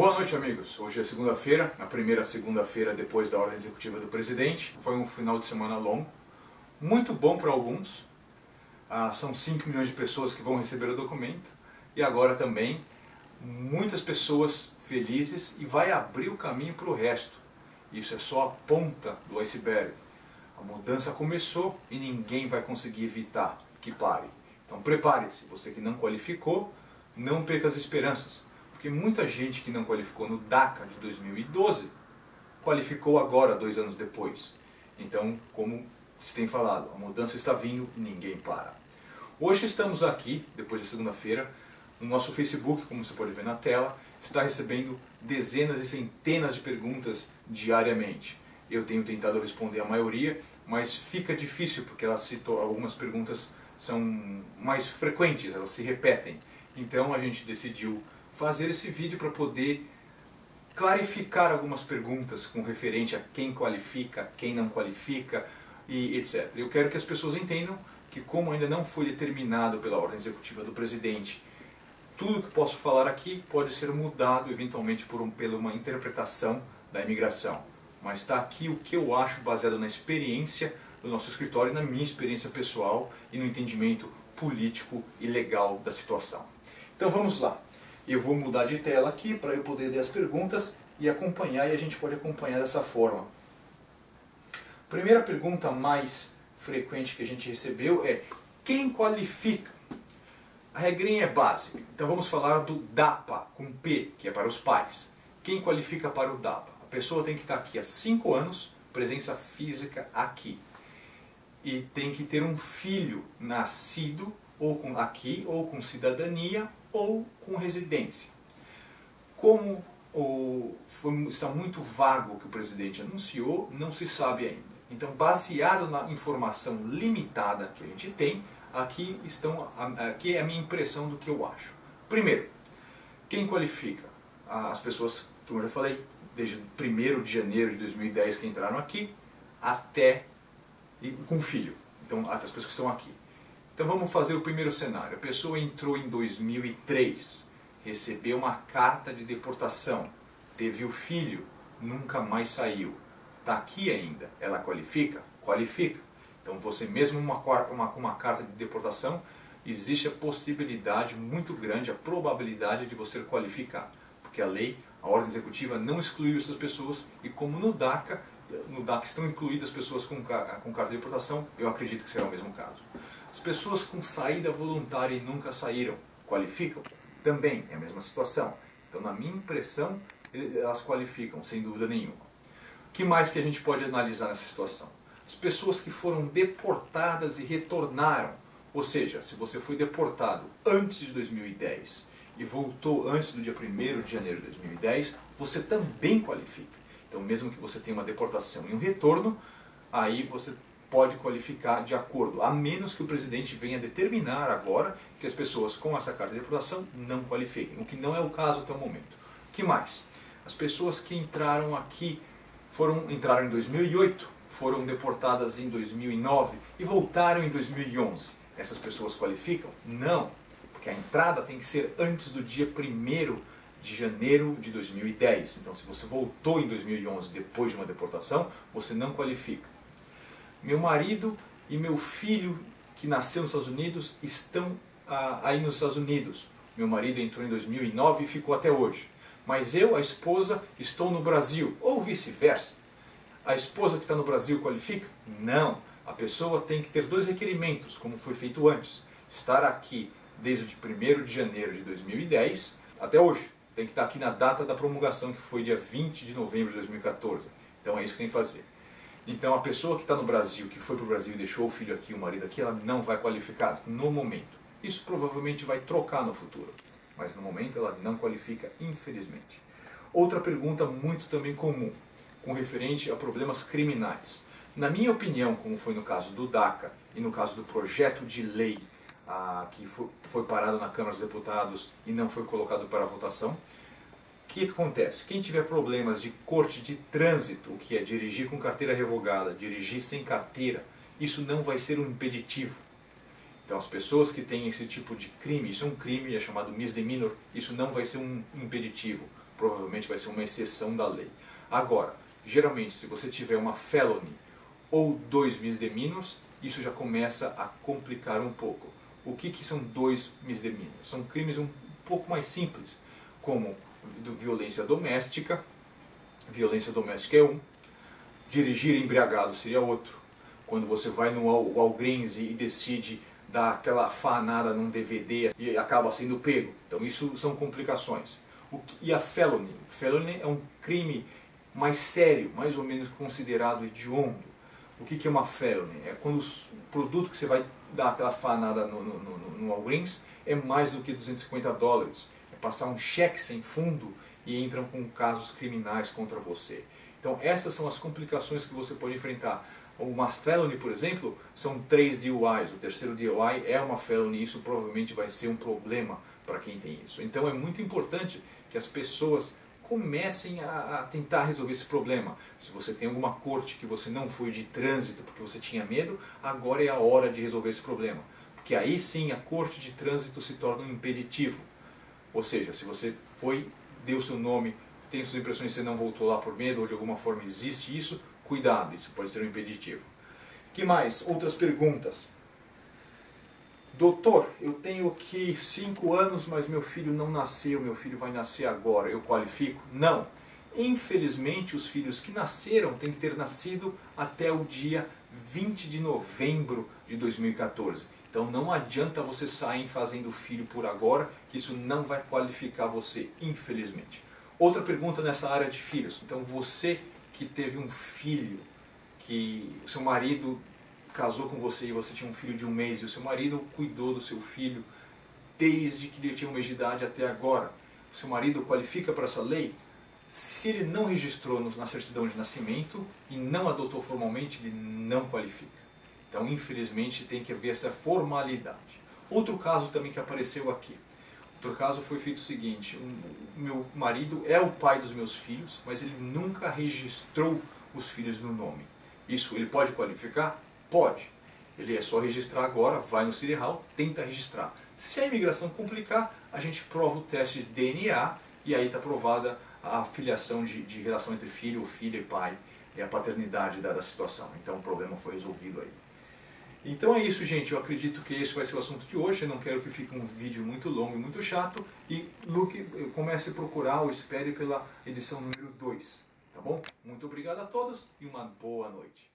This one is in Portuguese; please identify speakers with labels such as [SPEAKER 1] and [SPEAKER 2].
[SPEAKER 1] Boa noite, amigos. Hoje é segunda-feira, a primeira segunda-feira depois da ordem executiva do presidente. Foi um final de semana longo, muito bom para alguns. São 5 milhões de pessoas que vão receber o documento e agora também muitas pessoas felizes e vai abrir o caminho para o resto. Isso é só a ponta do iceberg. A mudança começou e ninguém vai conseguir evitar que pare. Então prepare-se, você que não qualificou, não perca as esperanças. Porque muita gente que não qualificou no DACA de 2012, qualificou agora, 2 anos depois. Então, como se tem falado, a mudança está vindo e ninguém para. Hoje estamos aqui, depois da segunda-feira, no nosso Facebook, como você pode ver na tela, está recebendo dezenas e centenas de perguntas diariamente. Eu tenho tentado responder a maioria, mas fica difícil porque algumas perguntas são mais frequentes, elas se repetem. Então a gente decidiu fazer esse vídeo para poder clarificar algumas perguntas com referente a quem qualifica, quem não qualifica e etc. Eu quero que as pessoas entendam que, como ainda não foi determinado pela ordem executiva do presidente, tudo que posso falar aqui pode ser mudado eventualmente por uma interpretação da imigração. Mas está aqui o que eu acho baseado na experiência do nosso escritório, na minha experiência pessoal e no entendimento político e legal da situação. Então vamos lá. Eu vou mudar de tela aqui para eu poder ler as perguntas e acompanhar, e a gente pode acompanhar dessa forma. Primeira pergunta mais frequente que a gente recebeu é: quem qualifica? A regrinha é básica, então vamos falar do DAPA, com P, que é para os pais. Quem qualifica para o DAPA? A pessoa tem que estar aqui há 5 anos, presença física aqui. E tem que ter um filho nascido ou aqui, ou com cidadania, ou com residência. Como está muito vago o que o presidente anunciou, não se sabe ainda. Então, baseado na informação limitada que a gente tem, aqui é a minha impressão do que eu acho. Primeiro, quem qualifica? As pessoas, como eu já falei, desde 1º de janeiro de 2010 que entraram aqui, até com filho. Então, até as pessoas que estão aqui. Então vamos fazer o primeiro cenário. A pessoa entrou em 2003, recebeu uma carta de deportação, teve o filho, nunca mais saiu. Está aqui ainda. Ela qualifica? Qualifica. Então você mesmo com uma carta de deportação, existe a possibilidade muito grande, a probabilidade de você qualificar. Porque a lei, a ordem executiva não excluiu essas pessoas e como no DACA estão incluídas pessoas com carta de deportação, eu acredito que será o mesmo caso. As pessoas com saída voluntária e nunca saíram, qualificam? Também é a mesma situação. Então, na minha impressão, elas qualificam, sem dúvida nenhuma. O que mais que a gente pode analisar nessa situação? As pessoas que foram deportadas e retornaram. Ou seja, se você foi deportado antes de 2010 e voltou antes do dia 1º de janeiro de 2010, você também qualifica. Então, mesmo que você tenha uma deportação e um retorno, aí você pode qualificar de acordo, a menos que o presidente venha determinar agora que as pessoas com essa carta de deportação não qualifiquem, o que não é o caso até o momento. O que mais? As pessoas que entraram aqui, entraram em 2008, foram deportadas em 2009 e voltaram em 2011. Essas pessoas qualificam? Não, porque a entrada tem que ser antes do dia 1º de janeiro de 2010. Então, se você voltou em 2011 depois de uma deportação, você não qualifica. Meu marido e meu filho, que nasceu nos Estados Unidos, estão aí nos Estados Unidos. Meu marido entrou em 2009 e ficou até hoje. Mas eu, a esposa, estou no Brasil, ou vice-versa. A esposa que está no Brasil qualifica? Não. A pessoa tem que ter 2 requerimentos, como foi feito antes. Estar aqui desde o 1º de janeiro de 2010 até hoje. Tem que estar aqui na data da promulgação, que foi dia 20 de novembro de 2014. Então é isso que tem que fazer. Então a pessoa que está no Brasil, que foi para o Brasil e deixou o filho aqui, o marido aqui, ela não vai qualificar no momento. Isso provavelmente vai trocar no futuro, mas no momento ela não qualifica, infelizmente. Outra pergunta muito também comum, com referente a problemas criminais. Na minha opinião, como foi no caso do DACA e no caso do projeto de lei que foi parado na Câmara dos Deputados e não foi colocado para votação, o que acontece? Quem tiver problemas de corte de trânsito, o que é dirigir com carteira revogada, dirigir sem carteira, isso não vai ser um impeditivo. Então as pessoas que têm esse tipo de crime, isso é um crime, é chamado misdemeanor, isso não vai ser um impeditivo. provavelmente vai ser uma exceção da lei. Agora, geralmente, se você tiver uma felony ou 2 misdemeanors, isso já começa a complicar um pouco. O que são 2 misdemeanors? São crimes um pouco mais simples, como violência doméstica é um, dirigir embriagado seria outro. Quando você vai no Walgreens e decide dar aquela fanada num DVD e acaba sendo pego. Então isso são complicações. E a felony? Felony é um crime mais sério, mais ou menos considerado hediondo. O que é uma felony? É quando o produto que você vai dar aquela fanada no Walgreens é mais do que $250. É passar um cheque sem fundo e entram com casos criminais contra você. Então essas são as complicações que você pode enfrentar. Uma felony, por exemplo, são 3 DUIs. O terceiro DUI é uma felony e isso provavelmente vai ser um problema para quem tem isso. Então é muito importante que as pessoas comecem a tentar resolver esse problema. Se você tem alguma corte que você não foi de trânsito porque você tinha medo, agora é a hora de resolver esse problema. Porque aí sim a corte de trânsito se torna um impeditivo. Ou seja, se você foi, deu seu nome, tem suas impressões e você não voltou lá por medo ou de alguma forma existe isso, cuidado, isso pode ser um impeditivo. Que mais? Outras perguntas. Doutor, eu tenho aqui 5 anos, mas meu filho não nasceu, meu filho vai nascer agora, eu qualifico? Não. Infelizmente, os filhos que nasceram têm que ter nascido até o dia 20 de novembro de 2014. Então não adianta você sair fazendo filho por agora, que isso não vai qualificar você, infelizmente. Outra pergunta nessa área de filhos. Então você que teve um filho, que o seu marido casou com você e você tinha um filho de 1 mês e o seu marido cuidou do seu filho desde que ele tinha 1 mês de idade até agora. O seu marido qualifica para essa lei? Se ele não registrou na certidão de nascimento e não adotou formalmente, ele não qualifica. Então, infelizmente, tem que haver essa formalidade. Outro caso também que apareceu aqui. Outro caso foi feito o seguinte: meu marido é o pai dos meus filhos, mas ele nunca registrou os filhos no nome. Isso ele pode qualificar? Pode. Ele é só registrar agora, vai no City Hall, tenta registrar. Se a imigração complicar, a gente prova o teste de DNA e aí está provada a filiação de relação entre filho, filha e pai, e a paternidade da situação. Então o problema foi resolvido aí. Então é isso, gente. Eu acredito que esse vai ser o assunto de hoje. Eu não quero que fique um vídeo muito longo e muito chato. E comece a procurar ou espere pela edição número 2. Tá bom? Muito obrigado a todos e uma boa noite.